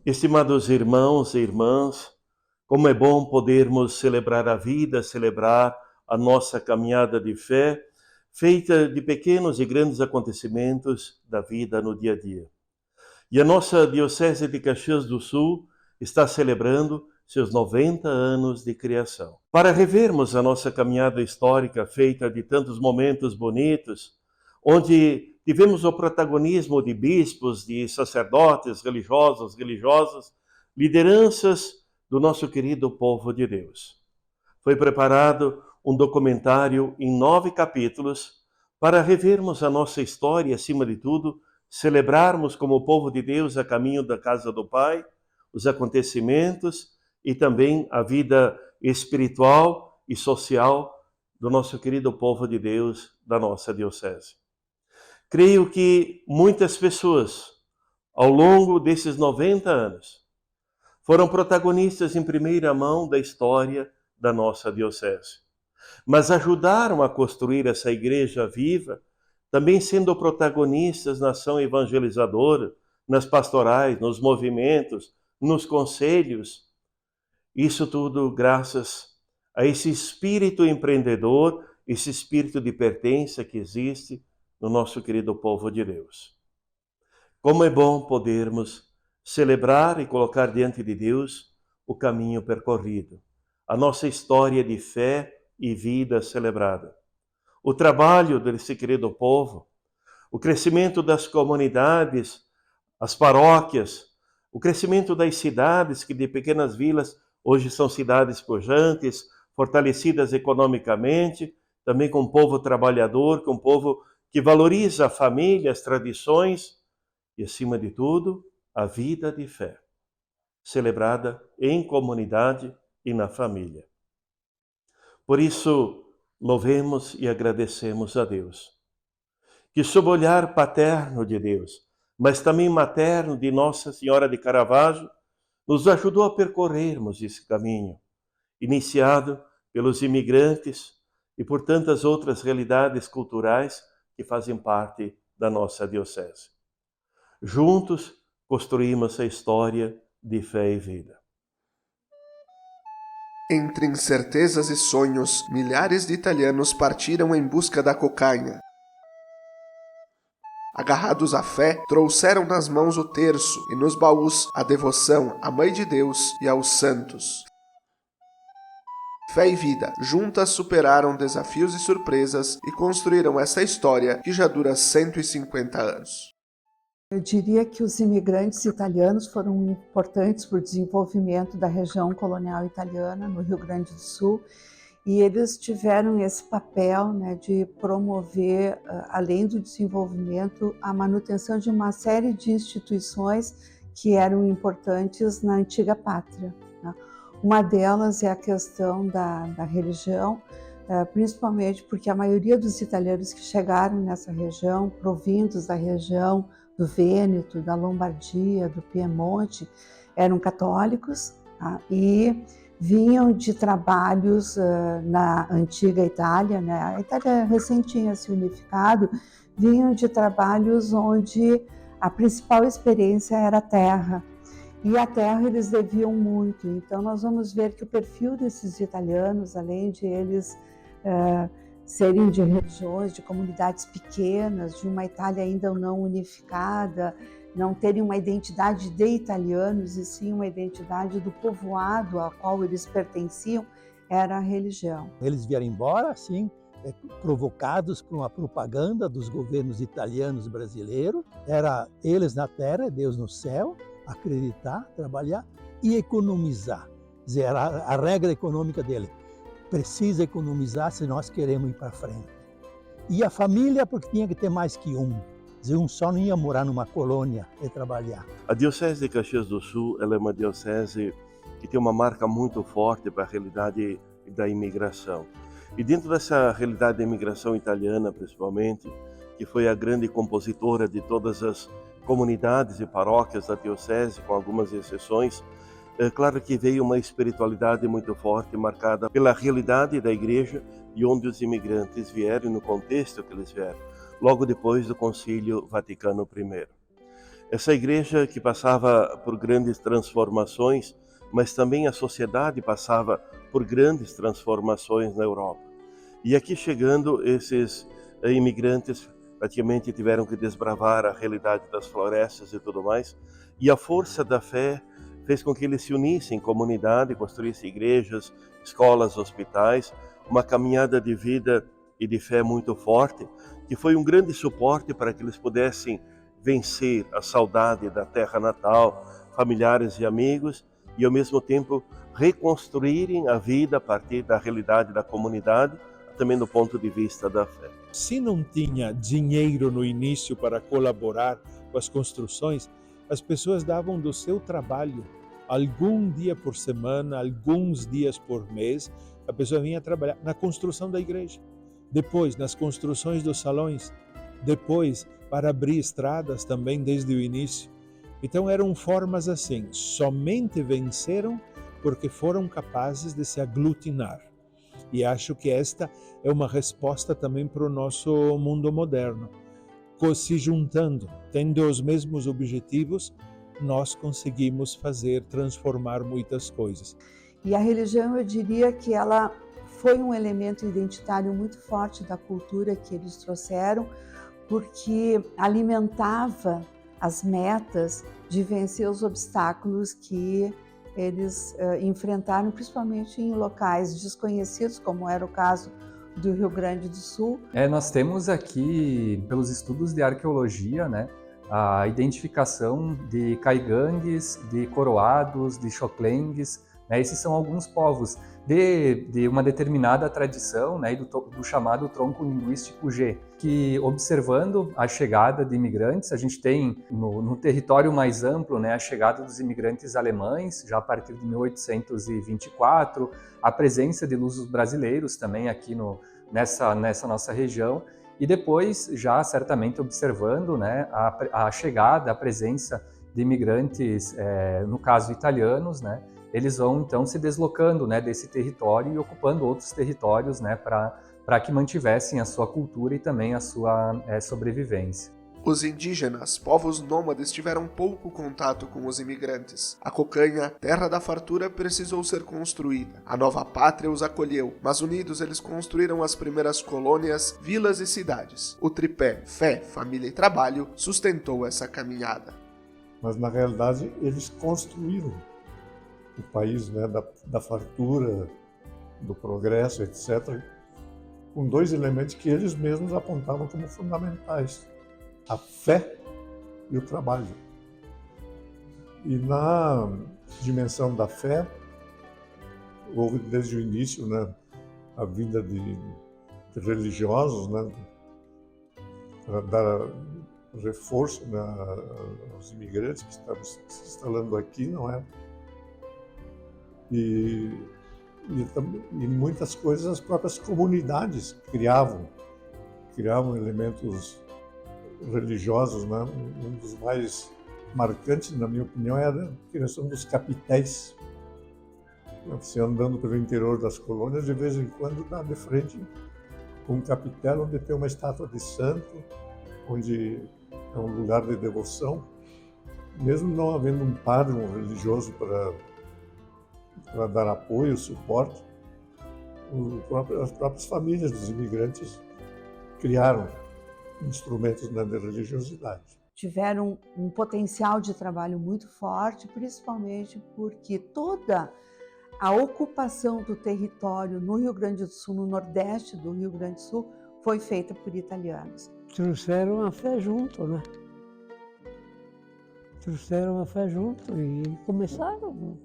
Estimados irmãos e irmãs, como é bom podermos celebrar a vida, celebrar a nossa caminhada de fé, feita de pequenos e grandes acontecimentos da vida no dia a dia. E a nossa Diocese de Caxias do Sul está celebrando seus 90 anos de criação. Para revermos a nossa caminhada histórica feita de tantos momentos bonitos, onde tivemos o protagonismo de bispos, de sacerdotes, religiosos, religiosas, lideranças do nosso querido povo de Deus. Foi preparado um documentário em 9 capítulos para revermos a nossa história e, acima de tudo, celebrarmos como povo de Deus a caminho da casa do Pai, os acontecimentos e também a vida espiritual e social do nosso querido povo de Deus, da nossa diocese. Creio que muitas pessoas, ao longo desses 90 anos, foram protagonistas em primeira mão da história da nossa diocese, mas ajudaram a construir essa igreja viva, também sendo protagonistas na ação evangelizadora, nas pastorais, nos movimentos, nos conselhos. Isso tudo graças a esse espírito empreendedor, esse espírito de pertença que existe no nosso querido povo de Deus. Como é bom podermos celebrar e colocar diante de Deus o caminho percorrido, a nossa história de fé e vida celebrada, o trabalho desse querido povo, o crescimento das comunidades, as paróquias, o crescimento das cidades, que de pequenas vilas hoje são cidades pujantes, fortalecidas economicamente, também com um povo trabalhador, com um povo que valoriza a família, as tradições e, acima de tudo, a vida de fé, celebrada em comunidade e na família. Por isso, louvemos e agradecemos a Deus, que sob o olhar paterno de Deus, mas também materno de Nossa Senhora de Caravaggio, nos ajudou a percorrermos esse caminho, iniciado pelos imigrantes e por tantas outras realidades culturais que fazem parte da nossa diocese. Juntos, construímos a história de fé e vida. Entre incertezas e sonhos, milhares de italianos partiram em busca da cocaína. Agarrados à fé, trouxeram nas mãos o terço e nos baús a devoção à Mãe de Deus e aos santos. Fé e vida juntas superaram desafios e surpresas e construíram essa história que já dura 150 anos. Eu diria que os imigrantes italianos foram importantes para o desenvolvimento da região colonial italiana no Rio Grande do Sul, e eles tiveram esse papel, né, de promover, além do desenvolvimento, a manutenção de uma série de instituições que eram importantes na antiga pátria, né? Uma delas é a questão da religião, principalmente porque a maioria dos italianos que chegaram nessa região, provindos da região do Vêneto, da Lombardia, do Piemonte, eram católicos, tá? E vinham de trabalhos na antiga Itália, né? A Itália recém tinha se unificado, vinham de trabalhos onde a principal experiência era a terra, e a terra eles deviam muito. Então nós vamos ver que o perfil desses italianos, além de eles serem de regiões, de comunidades pequenas, de uma Itália ainda não unificada, não terem uma identidade de italianos, e sim uma identidade do povoado ao qual eles pertenciam, era a religião. Eles vieram embora, assim, provocados por uma propaganda dos governos italianos e brasileiros. Era eles na terra, Deus no céu, acreditar, trabalhar e economizar. Quer dizer, a regra econômica dele. Precisa economizar se nós queremos ir para frente. E a família, porque tinha que ter mais que um. Quer dizer, um só não ia morar numa colônia e trabalhar. A Diocese de Caxias do Sul, ela é uma diocese que tem uma marca muito forte para a realidade da imigração. E dentro dessa realidade da imigração italiana, principalmente, que foi a grande compositora de todas as comunidades e paróquias da diocese, com algumas exceções, é claro que veio uma espiritualidade muito forte, marcada pela realidade da igreja e onde os imigrantes vieram, no contexto que eles vieram, logo depois do Concílio Vaticano I. Essa igreja que passava por grandes transformações, mas também a sociedade passava por grandes transformações na Europa. E aqui chegando, esses imigrantes praticamente tiveram que desbravar a realidade das florestas e tudo mais, e a força da fé fez com que eles se unissem em comunidade, construíssem igrejas, escolas, hospitais, uma caminhada de vida e de fé muito forte, que foi um grande suporte para que eles pudessem vencer a saudade da terra natal, familiares e amigos, e ao mesmo tempo reconstruírem a vida a partir da realidade da comunidade, também do ponto de vista da fé. Se não tinha dinheiro no início para colaborar com as construções, as pessoas davam do seu trabalho. Algum dia por semana, alguns dias por mês, a pessoa vinha trabalhar na construção da igreja. Depois, nas construções dos salões. Depois, para abrir estradas também desde o início. Então eram formas assim, somente venceram porque foram capazes de se aglutinar. E acho que esta é uma resposta também para o nosso mundo moderno. Se juntando, tendo os mesmos objetivos, nós conseguimos transformar muitas coisas. E a religião, eu diria que ela foi um elemento identitário muito forte da cultura que eles trouxeram, porque alimentava as metas de vencer os obstáculos que eles enfrentaram, principalmente em locais desconhecidos, como era o caso do Rio Grande do Sul. Nós temos aqui, pelos estudos de arqueologia, né, a identificação de caigangues, de coroados, de xoclengues, né, esses são alguns povos de uma determinada tradição, né, do chamado tronco linguístico G, que observando a chegada de imigrantes, a gente tem no território mais amplo, né, a chegada dos imigrantes alemães, já a partir de 1824, a presença de lusos brasileiros também aqui nessa nossa região, e depois já certamente observando, né, a chegada, a presença de imigrantes, no caso italianos, né, eles vão então se deslocando, né, desse território e ocupando outros territórios, né, para que mantivessem a sua cultura e também a sua sobrevivência. Os indígenas, povos nômades, tiveram pouco contato com os imigrantes. A cocanha, terra da fartura, precisou ser construída. A nova pátria os acolheu, mas unidos eles construíram as primeiras colônias, vilas e cidades. O tripé fé, família e trabalho sustentou essa caminhada. Mas na realidade eles construíram o país, né, da fartura, do progresso, etc., com dois elementos que eles mesmos apontavam como fundamentais: a fé e o trabalho. E na dimensão da fé, houve desde o início, né, a vinda de religiosos, né, para dar reforço, né, aos imigrantes que estavam se instalando aqui, não é? E muitas coisas as próprias comunidades criavam elementos religiosos, né? Um dos mais marcantes, na minha opinião, é a criação dos capitéis. Você andando pelo interior das colônias, de vez em quando dá de frente com um capitel onde tem uma estátua de santo, onde é um lugar de devoção, mesmo não havendo um padre, um religioso para dar apoio, suporte. As próprias famílias dos imigrantes criaram instrumentos de religiosidade. Tiveram um potencial de trabalho muito forte, principalmente porque toda a ocupação do território no Rio Grande do Sul, no nordeste do Rio Grande do Sul, foi feita por italianos. Trouxeram a fé junto, né? Trouxeram a fé junto e começaram.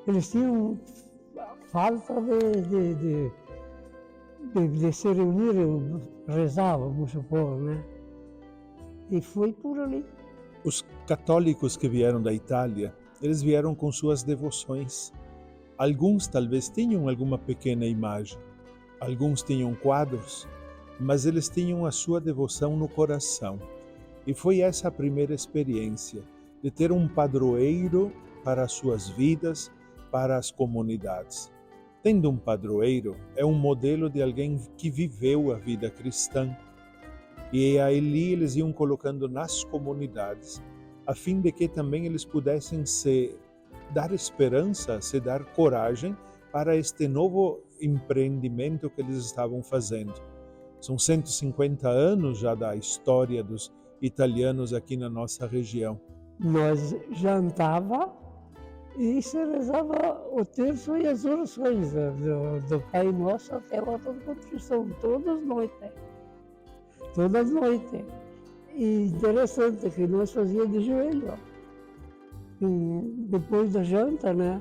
Eles tinham falta de se reunir, rezavam, vamos supor, né? E foi por ali. Os católicos que vieram da Itália, eles vieram com suas devoções. Alguns talvez tinham alguma pequena imagem, alguns tinham quadros, mas eles tinham a sua devoção no coração. E foi essa a primeira experiência, de ter um padroeiro para as suas vidas, para as comunidades. Tendo um padroeiro, é um modelo de alguém que viveu a vida cristã. E ali eles iam colocando nas comunidades a fim de que também eles pudessem se dar esperança, se dar coragem para este novo empreendimento que eles estavam fazendo. São 150 anos já da história dos italianos aqui na nossa região. Nós jantava e se rezava o terço e as orações do Pai Nosso até a outra contrição, todas as noites. Todas as noites. E interessante que nós fazíamos de joelho. E depois da janta, né?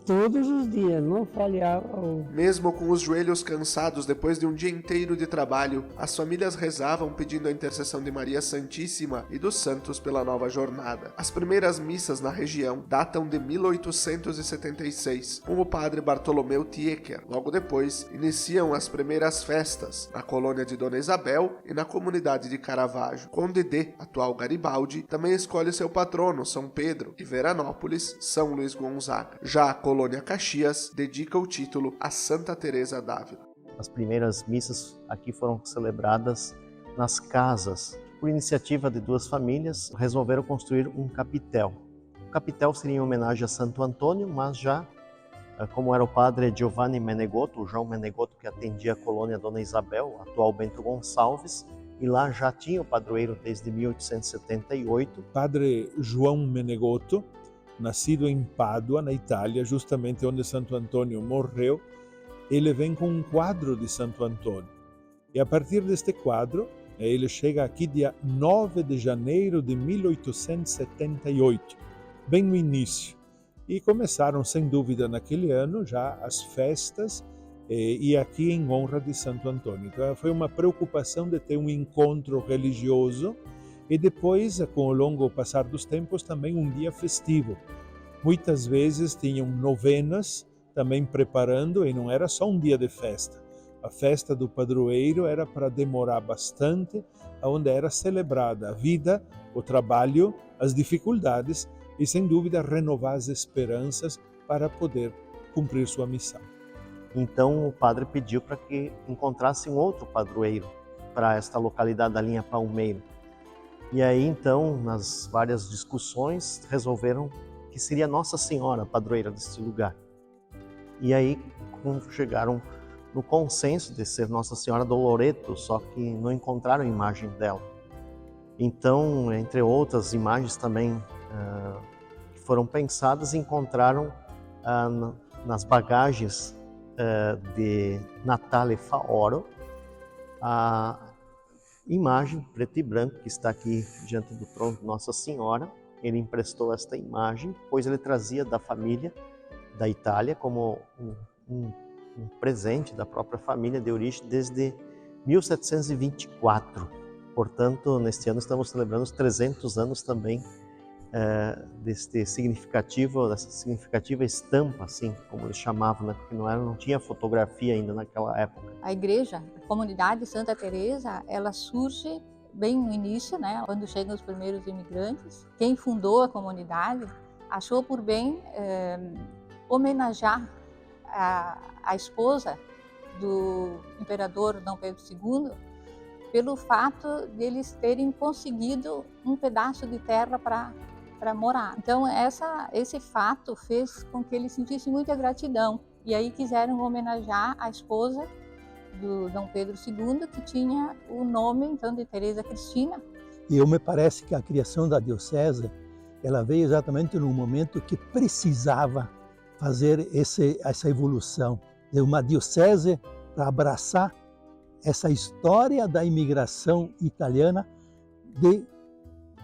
Todos os dias, não falhava. Mesmo com os joelhos cansados depois de um dia inteiro de trabalho, as famílias rezavam pedindo a intercessão de Maria Santíssima e dos santos pela nova jornada. As primeiras missas na região datam de 1876, com o padre Bartolomeu Tiecker. Logo depois, iniciam as primeiras festas na colônia de Dona Isabel e na comunidade de Caravaggio. Conde D, atual Garibaldi, também escolhe seu patrono, São Pedro, e Veranópolis, São Luís Gonzaga. Já a colônia Caxias dedica o título a Santa Teresa d'Ávila. As primeiras missas aqui foram celebradas nas casas. Por iniciativa de duas famílias, resolveram construir um capitel. O capitel seria em homenagem a Santo Antônio, mas já, como era o padre Giovanni Menegotto, o João Menegotto, que atendia a colônia Dona Isabel, atual Bento Gonçalves, e lá já tinha o padroeiro desde 1878. Padre João Menegotto, nascido em Pádua, na Itália, justamente onde Santo Antônio morreu, ele vem com um quadro de Santo Antônio. E a partir deste quadro, ele chega aqui dia 9 de janeiro de 1878, bem no início. E começaram, sem dúvida, naquele ano já as festas, e aqui em honra de Santo Antônio. Então, foi uma preocupação de ter um encontro religioso, e depois, com o longo passar dos tempos, também um dia festivo. Muitas vezes tinham novenas também preparando, e não era só um dia de festa. A festa do padroeiro era para demorar bastante, onde era celebrada a vida, o trabalho, as dificuldades e, sem dúvida, renovar as esperanças para poder cumprir sua missão. Então, o padre pediu para que encontrasse um outro padroeiro para esta localidade da linha Palmeiro. E aí, então, nas várias discussões, resolveram que seria Nossa Senhora padroeira deste lugar. E aí chegaram no consenso de ser Nossa Senhora do Loreto, só que não encontraram a imagem dela. Então, entre outras imagens também que foram pensadas, encontraram nas bagagens de Natale Faoro a imagem preto e branco que está aqui diante do trono de Nossa Senhora. Ele emprestou esta imagem, pois ele trazia da família da Itália como um presente da própria família de origem desde 1724. Portanto, neste ano estamos celebrando os 300 anos também dessa significativa estampa, assim como eles chamavam, né? Porque não tinha fotografia ainda naquela época. A igreja, a comunidade Santa Teresa, ela surge bem no início, né? Quando chegam os primeiros imigrantes. Quem fundou a comunidade achou por bem homenagear a esposa do imperador Dom Pedro II pelo fato de eles terem conseguido um pedaço de terra para morar. Então esse fato fez com que eles sentissem muita gratidão e aí quiseram homenagear a esposa do Dom Pedro II, que tinha o nome então de Teresa Cristina. E eu me parece que a criação da diocese ela veio exatamente no momento que precisava fazer essa evolução de uma diocese para abraçar essa história da imigração italiana de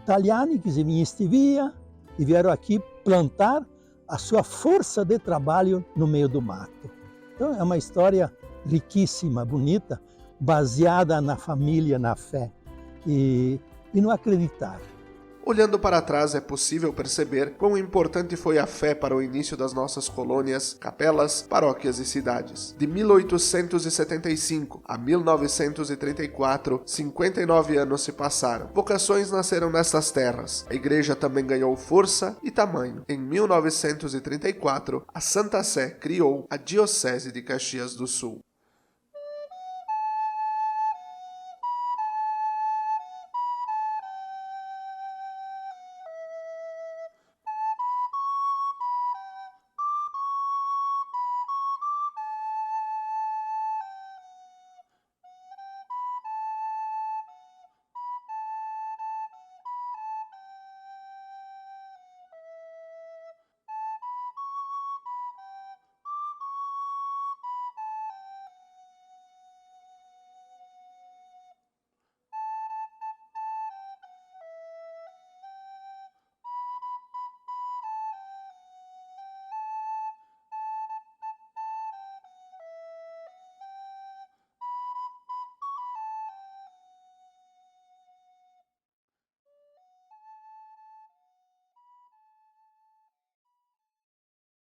italiani que vinham em Estivia e vieram aqui plantar a sua força de trabalho no meio do mato. Então é uma história riquíssima, bonita, baseada na família, na fé e no acreditar. Olhando para trás, é possível perceber quão importante foi a fé para o início das nossas colônias, capelas, paróquias e cidades. De 1875 a 1934, 59 anos se passaram. Vocações nasceram nessas terras. A igreja também ganhou força e tamanho. Em 1934, a Santa Sé criou a Diocese de Caxias do Sul.